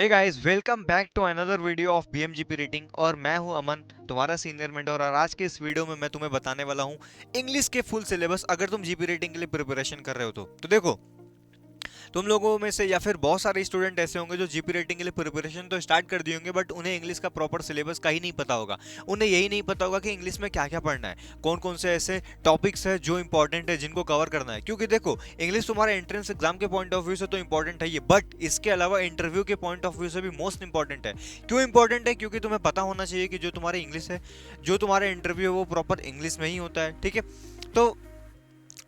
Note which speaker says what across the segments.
Speaker 1: Hey guys, welcome back to another video of BMGP reading. और मैं हूं अमन, तुम्हारा सीनियर मेंटर। और आज के इस वीडियो में मैं तुम्हें बताने वाला हूं इंग्लिश के फुल सिलेबस, अगर तुम जीपी रीडिंग के लिए प्रिपरेशन कर रहे हो तो देखो, तुम लोगों में से या फिर बहुत सारे स्टूडेंट ऐसे होंगे जो जीपी रेटिंग के लिए प्रिपरेशन तो स्टार्ट कर दिए होंगे, बट उन्हें इंग्लिश का प्रॉपर सिलेबस का ही नहीं पता होगा। उन्हें यही नहीं पता होगा कि इंग्लिश में क्या क्या पढ़ना है, कौन कौन से ऐसे टॉपिक्स है जो इंपॉर्टेंट है जिनको कवर करना है। क्योंकि देखो, इंग्लिश तुम्हारे एंट्रेंस एग्जाम के पॉइंट ऑफ व्यू से तो इंपॉर्टेंट है ये, बट इसके अलावा इंटरव्यू के पॉइंट ऑफ व्यू से भी मोस्ट इंपॉर्टेंट है। क्यों इंपॉर्टेंट है? क्योंकि तुम्हें पता होना चाहिए कि जो तुम्हारी इंग्लिश है, जो तुम्हारा इंटरव्यू है, वो प्रॉपर इंग्लिश में ही होता है। ठीक है, तो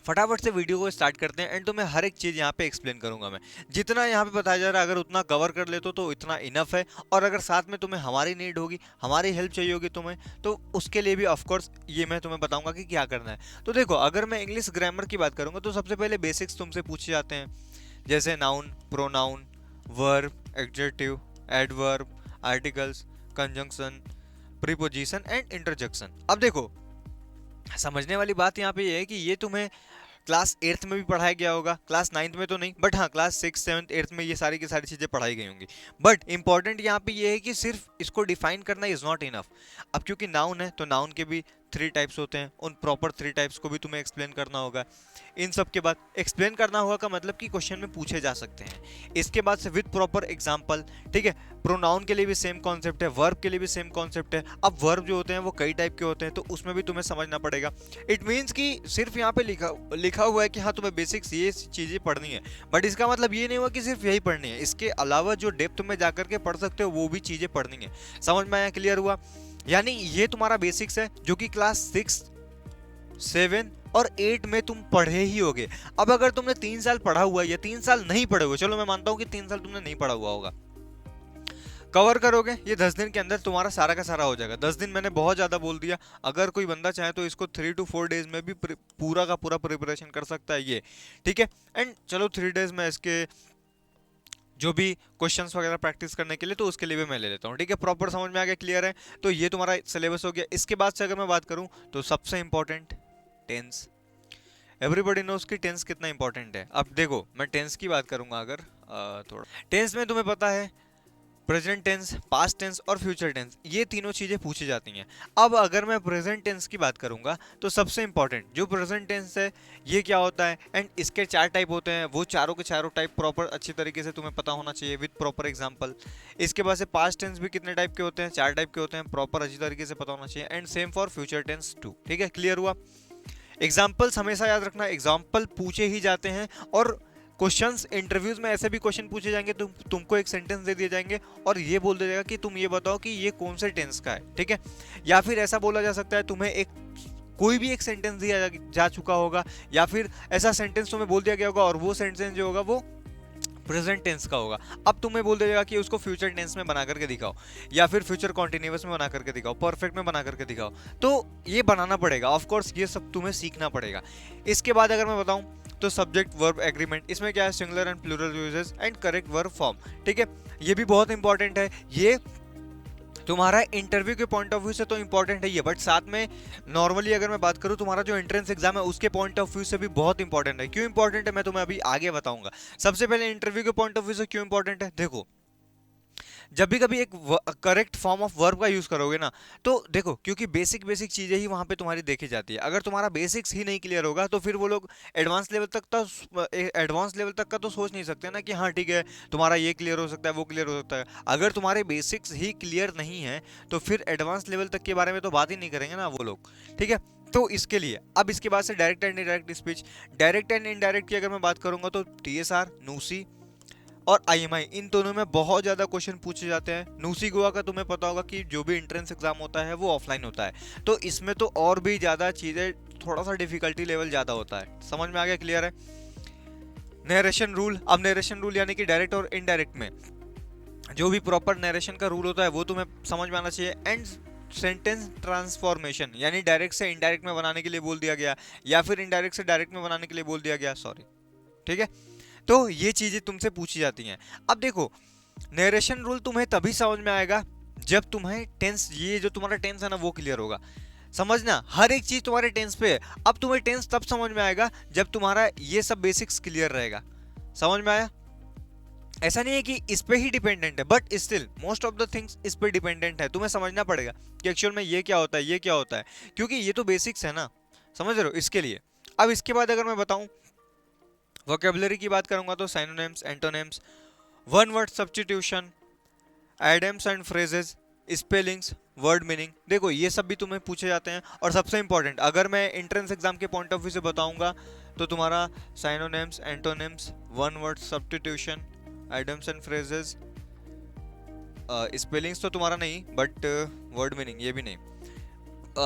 Speaker 1: फटाफट से वीडियो को स्टार्ट करते हैं एंड तुम्हें हर एक चीज़ यहाँ पे एक्सप्लेन करूंगा मैं। जितना यहाँ पे बताया जा रहा है, अगर उतना कवर कर लेते हो तो इतना इनफ है। और अगर साथ में तुम्हें हमारी नीड होगी, हमारी हेल्प चाहिए होगी तुम्हें, तो उसके लिए भी ऑफकोर्स ये मैं तुम्हें बताऊंगा कि क्या करना है। तो देखो, अगर मैं इंग्लिश ग्रामर की बात करूंगा तो सबसे पहले बेसिक्स तुमसे पूछे जाते हैं, जैसे noun, pronoun, verb, adjective, adverb, articles, conjunction, preposition and interjection. अब देखो, समझने वाली बात यहाँ पे ये है कि ये तुम्हें क्लास 8th में भी पढ़ाया गया होगा, क्लास 9th में तो नहीं, बट हाँ क्लास 6, 7th, 8th में ये सारी की सारी चीज़ें पढ़ाई गई होंगी। बट इंपॉर्टेंट यहाँ पे ये है कि सिर्फ इसको डिफाइन करना इज नॉट इनफ। अब क्योंकि नाउन है तो नाउन के भी 3 टाइप्स होते हैं, उन प्रॉपर 3 टाइप्स को भी तुम्हें एक्सप्लेन करना होगा। इन सब के बाद एक्सप्लेन करना होगा का मतलब कि क्वेश्चन में पूछे जा सकते हैं। इसके बाद से विद प्रॉपर एग्जाम्पल। ठीक है, प्रोनाउन के लिए भी सेम कॉन्सेप्ट है, वर्ब के लिए भी सेम कॉन्सेप्ट है। अब वर्ब जो होते हैं वो कई टाइप के होते हैं, तो उसमें भी तुम्हें समझना पड़ेगा। इट मीन्स कि सिर्फ यहाँ पे लिखा लिखा हुआ है कि हाँ तुम्हें बेसिक्स ये चीज़ें पढ़नी है, बट इसका मतलब ये नहीं हुआ कि सिर्फ यही पढ़नी है। इसके अलावा जो डेप्थ में जाकर के पढ़ सकते हो वो भी चीज़ें पढ़नी है। समझ में आया? क्लियर हुआ? यानी ये तुम्हारा बेसिक्स है जो कि क्लास 6, 7 और 8 में तुम पढ़े ही होगे। अब अगर तुमने 3 साल पढ़ा हुआ है या 3 साल नहीं पढ़े हुए, चलो मैं मानता हूँ कि 3 साल तुमने नहीं पढ़ा हुआ होगा, कवर करोगे ये 10 दिन के अंदर, तुम्हारा सारा का सारा हो जाएगा। 10 दिन मैंने बहुत ज़्यादा बोल दिया। अगर कोई बंदा चाहे तो इसको 3 to 4 डेज में भी पूरा का पूरा प्रिपरेशन कर सकता है ये। ठीक है, एंड चलो 3 डेज में इसके जो भी क्वेश्चंस वगैरह प्रैक्टिस करने के लिए, तो उसके लिए भी मैं ले लेता हूँ। ठीक है, प्रॉपर समझ में आ गया? क्लियर है? तो ये तुम्हारा सिलेबस हो गया। इसके बाद से अगर मैं बात करूँ तो सबसे इंपॉर्टेंट टेंस। एवरीबॉडी नोज कि टेंस कितना इंपॉर्टेंट है। अब देखो, मैं टेंस की बात करूंगा अगर थोड़ा, टेंस में तुम्हें पता है प्रेजेंट टेंस, पास्ट टेंस और फ्यूचर टेंस, ये तीनों चीज़ें पूछी जाती हैं। अब अगर मैं प्रेजेंट टेंस की बात करूंगा तो सबसे इंपॉर्टेंट जो प्रेजेंट टेंस है ये क्या होता है, एंड इसके 4 टाइप होते हैं, वो चारों के चारों टाइप प्रॉपर अच्छी तरीके से तुम्हें पता होना चाहिए विद प्रॉपर एग्जाम्पल। इसके बाद से पास्ट टेंस भी कितने टाइप के होते हैं? 4 टाइप के होते हैं, प्रॉपर अच्छी तरीके से पता होना चाहिए। And same for future tense too. ठीक है, क्लियर हुआ? एग्जाम्पल्स हमेशा याद रखना, एग्जाम्पल पूछे ही जाते हैं। और क्वेश्चंस इंटरव्यूज में ऐसे भी क्वेश्चन पूछे जाएंगे, तुमको एक सेंटेंस दे दिया जाएंगे और ये बोल दिया जाएगा कि तुम ये बताओ कि ये कौन से टेंस का है। ठीक है, या फिर ऐसा बोला जा सकता है, तुम्हें एक कोई भी एक सेंटेंस दिया जा चुका होगा, या फिर ऐसा सेंटेंस तुम्हें बोल दिया गया होगा और वो सेंटेंस जो होगा वो प्रेजेंट टेंस का होगा। अब तुम्हें बोल देगा कि उसको फ्यूचर टेंस में बना करके दिखाओ, या फिर फ्यूचर कॉन्टिन्यूअस में बना करके दिखाओ, परफेक्ट में बना करके दिखाओ। तो ये बनाना पड़ेगा, ऑफ कोर्स ये सब तुम्हें सीखना पड़ेगा। इसके बाद अगर मैं बताऊं तो सब्जेक्ट वर्ब एग्रीमेंट, इसमें क्या है? Singular and plural uses and correct verb form. ठीक है, ये भी बहुत इंपॉर्टेंट है। ये तुम्हारा इंटरव्यू के पॉइंट ऑफ व्यू से तो इंपॉर्टेंट है ये, बट साथ में नॉर्मली अगर मैं बात करूं, तुम्हारा जो एंट्रेंस एग्जाम है उसके पॉइंट ऑफ व्यू से भी बहुत इंपॉर्टेंट है। क्यों इंपॉर्टेंट है मैं तुम्हें अभी आगे बताऊंगा। सबसे पहले इंटरव्यू के पॉइंट ऑफ व्यू से क्यों इंपॉर्टेंट है, देखो, जब भी कभी एक करेक्ट फॉर्म ऑफ वर्ब का यूज करोगे ना, तो देखो, क्योंकि बेसिक बेसिक चीजें ही वहां पे तुम्हारी देखी जाती है। अगर तुम्हारा बेसिक्स ही नहीं क्लियर होगा तो फिर वो लोग एडवांस लेवल तक का तो सोच नहीं सकते ना कि हाँ ठीक है तुम्हारा ये क्लियर हो सकता है, वो क्लियर हो सकता है। अगर तुम्हारे बेसिक्स ही क्लियर नहीं है तो फिर एडवांस लेवल तक के बारे में तो बात ही नहीं करेंगे ना वो लोग। ठीक है, तो इसके लिए अब इसके बाद से direct and indirect speech. Direct and indirect की अगर मैं बात करूंगा तो टीएसआर, नूसी और आईएमआई, इन दोनों में बहुत ज़्यादा क्वेश्चन पूछे जाते हैं। नूसी गोवा का तुम्हें पता होगा कि जो भी एंट्रेंस एग्जाम होता है वो ऑफलाइन होता है, तो इसमें तो और भी ज़्यादा चीज़ें, थोड़ा सा डिफिकल्टी लेवल ज़्यादा होता है। समझ में आ गया? क्लियर है? नरेशन रूल, अब नरेशन रूल यानी कि डायरेक्ट और इनडायरेक्ट में जो भी प्रॉपर नरेशन का रूल होता है वो तुम्हें समझ में आना चाहिए। एंड सेंटेंस ट्रांसफॉर्मेशन, यानी डायरेक्ट से इनडायरेक्ट में बनाने के लिए बोल दिया गया, या फिर इनडायरेक्ट से डायरेक्ट में बनाने के लिए बोल दिया गया, सॉरी। ठीक है, तो ये चीजें तुमसे पूछी जाती हैं। अब देखो, नरेशन रूल तुम्हें तभी समझ में आएगा जब तुम्हें टेंस, ये जो तुम्हारा टेंस है ना वो क्लियर होगा। समझना, हर एक चीज तुम्हारे टेंस पे है। अब तुम्हें टेंस तब समझ में आएगा जब तुम्हारा ये सब बेसिक्स क्लियर रहेगा। समझ में आया? ऐसा नहीं है कि इस पे ही डिपेंडेंट है, but still most of the things इस पे डिपेंडेंट है। तुम्हें समझना पड़ेगा कि एक्चुअल में ये क्या होता है, ये क्या होता है, क्योंकि ये तो बेसिक्स है ना, समझ रहे हो, इसके लिए। अब इसके बाद अगर मैं बताऊं वोकेबलरी की बात करूंगा तो synonyms, antonyms, one word substitution, idioms and phrases, spellings, word meaning, देखो ये सब भी तुम्हें पूछे जाते हैं। और सबसे इंपॉर्टेंट अगर मैं एंट्रेंस एग्जाम के पॉइंट ऑफ व्यू से बताऊंगा तो तुम्हारा synonyms, antonyms, one word substitution, idioms and phrases, spellings तो तुम्हारा नहीं, बट वर्ड मीनिंग ये भी नहीं,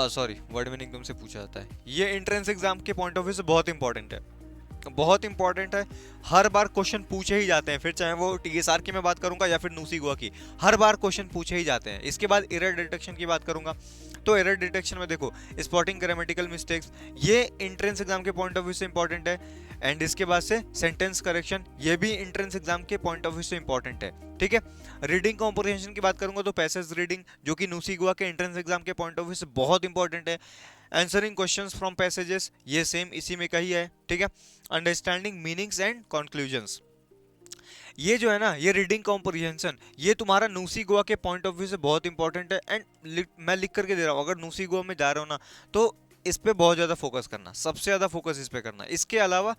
Speaker 1: सॉरी वर्ड मीनिंग तुमसे पूछा जाता है। ये एंट्रेंस एग्जाम के पॉइंट ऑफ व्यू से बहुत इंपॉर्टेंट है, बहुत इंपॉर्टेंट है। हर बार क्वेश्चन पूछे ही जाते हैं, फिर चाहे वो टीएसआर की मैं बात करूंगा या फिर न्यूसी गोवा की, हर बार क्वेश्चन पूछे ही जाते हैं। इसके बाद एरर डिटेक्शन की बात करूंगा तो एरर डिटेक्शन में देखो स्पॉटिंग ग्रामेटिकल मिस्टेक्स, ये एंट्रेंस एग्जाम के पॉइंट ऑफ व्यू से इंपॉर्टेंट है। एंड इसके बाद से सेंटेंस करेक्शन, ये भी एंट्रेंस एग्जाम के पॉइंट ऑफ व्यू से इंपॉर्टेंट है, ठीक है। रीडिंग कॉम्प्रिहेंशन की बात करूंगा तो पैसेज रीडिंग, जो कि न्यूसी गोवा के एंट्रेंस एग्जाम के पॉइंट ऑफ व्यू से बहुत इंपॉर्टेंट है। आंसरिंग क्वेश्चंस फ्रॉम पैसेजेस, ये सेम इसी में का ही है, ठीक है। अंडरस्टैंडिंग मीनिंग्स एंड कंक्लूजन्स, ये जो है ना, ये रीडिंग कॉम्प्रिहेंशन, ये तुम्हारा न्यूसी गोवा के पॉइंट ऑफ व्यू से बहुत इंपॉर्टेंट है। एंड मैं लिख करके दे रहा हूँ, अगर न्यूसी गोवा में जा रहे हो ना तो इस पे बहुत ज़्यादा फोकस करना, सबसे ज़्यादा फोकस इस पे करना। इसके अलावा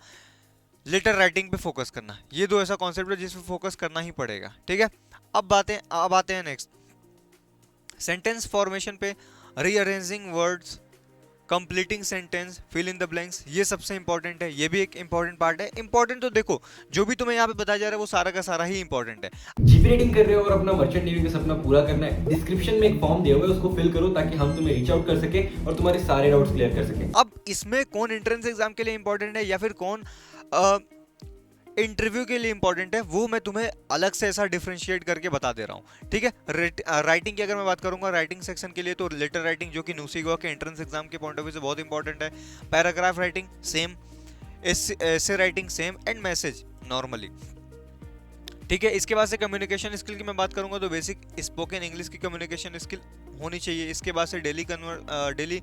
Speaker 1: लेटर राइटिंग पे फोकस करना, ये दो ऐसा कॉन्सेप्ट है जिस पे फोकस करना ही पड़ेगा, ठीक है। अब आते हैं नेक्स्ट सेंटेंस फॉर्मेशन पे, rearranging words, completing sentence, fill in the blanks, ये सबसे इंपॉर्टेंट है, ये भी एक इंपॉर्टेंट पार्ट है। इंपॉर्टेंट तो देखो जो भी तुम्हें यहाँ पे बताया जा रहा है वो सारा का सारा ही इंपॉर्टेंट है।
Speaker 2: जीपी रेटिंग कर रहे हो और अपना मर्चेंट नेवी का सपना पूरा करना है, डिस्क्रिप्शन में एक फॉर्म दिया हुआ है, उसको फिल करो ताकि हम तुम्हें रीच आउट कर सके और तुम्हारे सारे डाउट्स क्लियर कर सके।
Speaker 1: अब इसमें कौन एंट्रेंस एग्जाम के लिए इंपॉर्टेंट है या फिर कौन इंटरव्यू के लिए इंपॉर्टेंट है, वो मैं तुम्हें अलग से ऐसा डिफरेंशिएट करके बता दे रहा हूँ, ठीक है। राइटिंग की अगर मैं बात करूंगा राइटिंग सेक्शन के लिए तो लेटर राइटिंग, जो कि न्यूसी गोवा के एंट्रेंस एग्जाम के पॉइंट ऑफ व्यू से बहुत इंपॉर्टेंट है। Paragraph writing same, essay writing same, and message normally, ठीक है। इसके बाद से कम्युनिकेशन स्किल की मैं बात करूंगा तो बेसिक स्पोकन इंग्लिश की कम्युनिकेशन स्किल होनी चाहिए। इसके बाद से डेली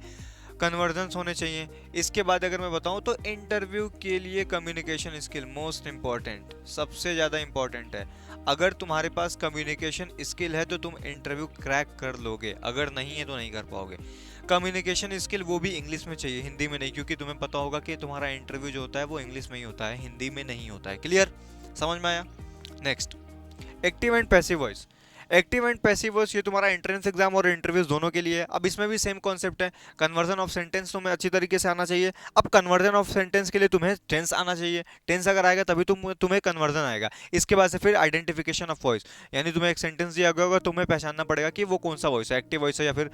Speaker 1: कन्वर्जन्स होने चाहिए। इसके बाद अगर मैं बताऊं तो इंटरव्यू के लिए कम्युनिकेशन स्किल मोस्ट इंपॉर्टेंट, सबसे ज़्यादा इंपॉर्टेंट है। अगर तुम्हारे पास कम्युनिकेशन स्किल है तो तुम इंटरव्यू क्रैक कर लोगे, अगर नहीं है तो नहीं कर पाओगे। कम्युनिकेशन स्किल वो भी इंग्लिश में चाहिए, हिंदी में नहीं, क्योंकि तुम्हें पता होगा कि तुम्हारा इंटरव्यू जो होता है वो इंग्लिश में ही होता है, हिंदी में नहीं होता है। क्लियर, समझ में आया। Next, active and passive voice. Active and passive voice ये तुम्हारा एंट्रेंस एग्जाम और इंटरव्यूज दोनों के लिए है। अब इसमें भी सेम कॉन्सेप्ट है, कन्वर्जन ऑफ सेंटेंस तुम्हें अच्छी तरीके से आना चाहिए। अब कन्वर्जन ऑफ सेंटेंस के लिए तुम्हें टेंस आना चाहिए, टेंस अगर आएगा तभी तुम्हें कन्वर्जन आएगा। इसके बाद से फिर आइडेंटिफिकेशन ऑफ वॉइस, यानी तुम्हें एक सेंटेंस दिया गया होगा, तुम्हें पहचानना पड़ेगा कि वो कौन सा वॉइस है, एक्टिव वॉइस है या फिर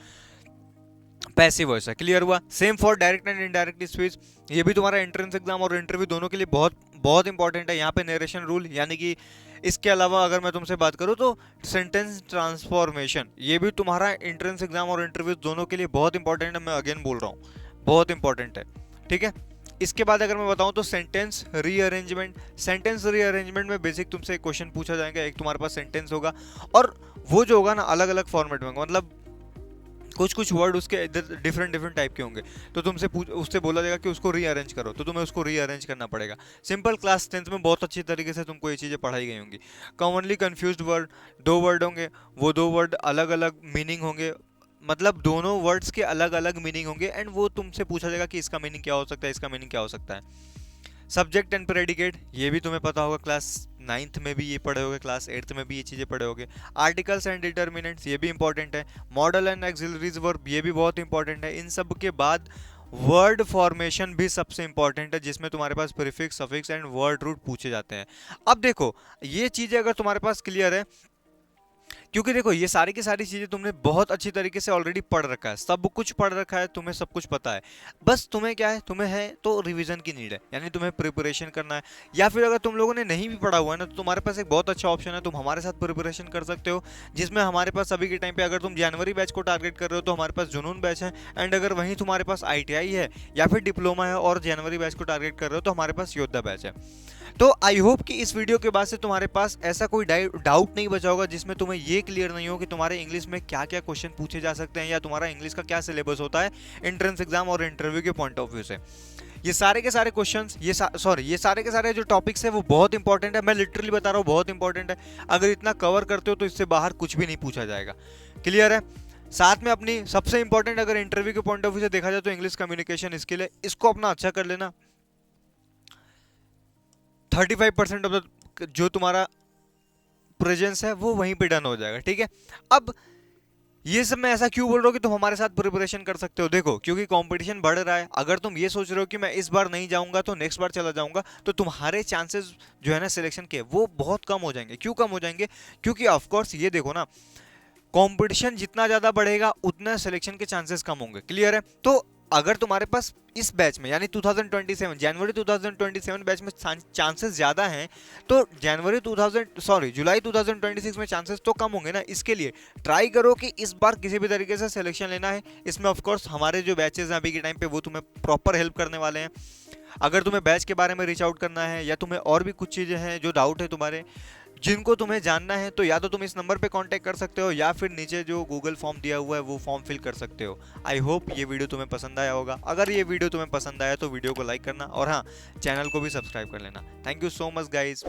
Speaker 1: पैसिव वॉइस है। क्लियर हुआ। Same for direct and indirect speech, ये भी तुम्हारा एंट्रेंस एग्जाम और इंटरव्यू दोनों के लिए बहुत बहुत इंपॉर्टेंट है। यहाँ पे नरेशन रूल, यानी कि इसके अलावा अगर मैं तुमसे बात करूँ तो सेंटेंस ट्रांसफॉर्मेशन, ये भी तुम्हारा एंट्रेंस एग्जाम और इंटरव्यू दोनों के लिए बहुत इंपॉर्टेंट है। मैं अगेन बोल रहा हूँ, बहुत इंपॉर्टेंट है, ठीक है। इसके बाद अगर मैं बताऊं तो सेंटेंस रीअरेंजमेंट। सेंटेंस रीअरेंजमेंट में बेसिक तुमसे एक क्वेश्चन पूछा जाएगा, एक तुम्हारे पास सेंटेंस होगा और वो जो होगा ना अलग अलग फॉर्मेट में होगा, मतलब कुछ कुछ वर्ड उसके डिफरेंट टाइप के होंगे, तो तुमसे उससे बोला जाएगा कि उसको रीअरेंज करो, तो तुम्हें उसको रीअरेंज करना पड़ेगा। सिंपल क्लास 10th में बहुत अच्छी तरीके से तुमको ये चीज़ें पढ़ाई गई होंगी। कॉमनली कंफ्यूज्ड वर्ड, दो वर्ड होंगे, वो दो वर्ड अलग अलग मीनिंग होंगे, मतलब दोनों वर्ड्स के अलग अलग मीनिंग होंगे, एंड वो तुमसे पूछा जाएगा कि इसका मीनिंग क्या हो सकता है, इसका मीनिंग क्या हो सकता है। सब्जेक्ट एंड प्रेडिकेट, ये भी तुम्हें पता होगा, क्लास 9th में भी ये पढ़े होगे, क्लास 8th में भी ये चीज़ें पढ़े होगे। आर्टिकल्स एंड डिटर्मिनेंट्स, ये भी इंपॉर्टेंट है। मॉडल एंड एक्सिलरीज वर्ब, ये भी बहुत इंपॉर्टेंट है। इन सब के बाद वर्ड फॉर्मेशन भी सबसे इंपॉर्टेंट है, जिसमें तुम्हारे पास prefix, suffix and word root पूछे जाते हैं। अब देखो ये चीज़ें अगर तुम्हारे पास क्लियर है, क्योंकि देखो ये सारी की सारी चीज़ें तुमने बहुत अच्छी तरीके से ऑलरेडी पढ़ रखा है, सब कुछ पढ़ रखा है, तुम्हें सब कुछ पता है। बस तुम्हें क्या है, तुम्हें है तो रिवीजन की नीड है, यानी तुम्हें प्रिपरेशन करना है। या फिर अगर तुम लोगों ने नहीं भी पढ़ा हुआ है ना, तो तुम्हारे पास एक बहुत अच्छा ऑप्शन है, तुम हमारे साथ प्रिपरेशन कर सकते हो, जिसमें हमारे पास अभी के टाइम पे अगर तुम जनवरी बैच को टारगेट कर रहे हो तो हमारे पास जुनून बैच है, एंड अगर वहीं तुम्हारे पास ITI है या फिर डिप्लोमा है और जनवरी बैच को टारगेट कर रहे हो तो हमारे पास योद्धा बैच है। तो आई होप कि इस वीडियो के बाद से तुम्हारे पास ऐसा कोई डाउट नहीं बचा होगा जिसमें तुम्हें ये क्लियर नहीं हो कि तुम्हारे इंग्लिश में क्या क्या क्वेश्चन पूछे जा सकते हैं या तुम्हारा इंग्लिश का क्या सिलेबस होता है एंट्रेंस एग्जाम और इंटरव्यू के पॉइंट ऑफ व्यू से। ये सारे के सारे क्वेश्चंस, ये सारे के सारे जो टॉपिक्स है वो बहुत इंपॉर्टेंट है। मैं लिटरली बता रहा हूँ बहुत इंपॉर्टेंट है। अगर इतना कवर करते हो तो इससे बाहर कुछ भी नहीं पूछा जाएगा। क्लियर है? साथ में अपनी सबसे इंपॉर्टेंट अगर इंटरव्यू के पॉइंट ऑफ व्यू से देखा जाए तो इंग्लिश कम्युनिकेशन स्किल है, इसको अपना अच्छा कर लेना। 35% ऑफ द जो तुम्हारा प्रेजेंस है वो वहीं पे डन हो जाएगा। ठीक है, अब ये सब मैं ऐसा क्यों बोल रहा हूँ कि तुम हमारे साथ प्रिपरेशन कर सकते हो। देखो, क्योंकि कंपटीशन बढ़ रहा है। अगर तुम ये सोच रहे हो कि मैं इस बार नहीं जाऊंगा तो नेक्स्ट बार चला जाऊंगा, तो तुम्हारे चांसेस जो है ना सिलेक्शन के, वो बहुत कम हो जाएंगे। क्यों कम हो जाएंगे? क्योंकि ऑफकोर्स ये देखो ना, कंपटीशन जितना ज्यादा बढ़ेगा उतना सिलेक्शन के चांसेस कम होंगे। क्लियर है? तो अगर तुम्हारे पास इस बैच में यानी 2027 जनवरी 2027 बैच में चांसेस ज्यादा हैं, तो जुलाई 2026 में चांसेस तो कम होंगे ना। इसके लिए ट्राई करो कि इस बार किसी भी तरीके से सिलेक्शन लेना है। इसमें ऑफ कोर्स हमारे जो बैचेस हैं अभी के टाइम पे वो तुम्हें प्रॉपर हेल्प करने वाले हैं। अगर तुम्हें बैच के बारे में रीच आउट करना है या तुम्हें और भी कुछ चीजें हैं जो डाउट है तुम्हारे, जिनको तुम्हें जानना है, तो या तो तुम इस नंबर पे कांटेक्ट कर सकते हो या फिर नीचे जो गूगल फॉर्म दिया हुआ है वो फॉर्म फिल कर सकते हो। आई होप ये वीडियो तुम्हें पसंद आया होगा। अगर ये वीडियो तुम्हें पसंद आया तो वीडियो को लाइक करना और हाँ, चैनल को भी सब्सक्राइब कर लेना। Thank you so much guys.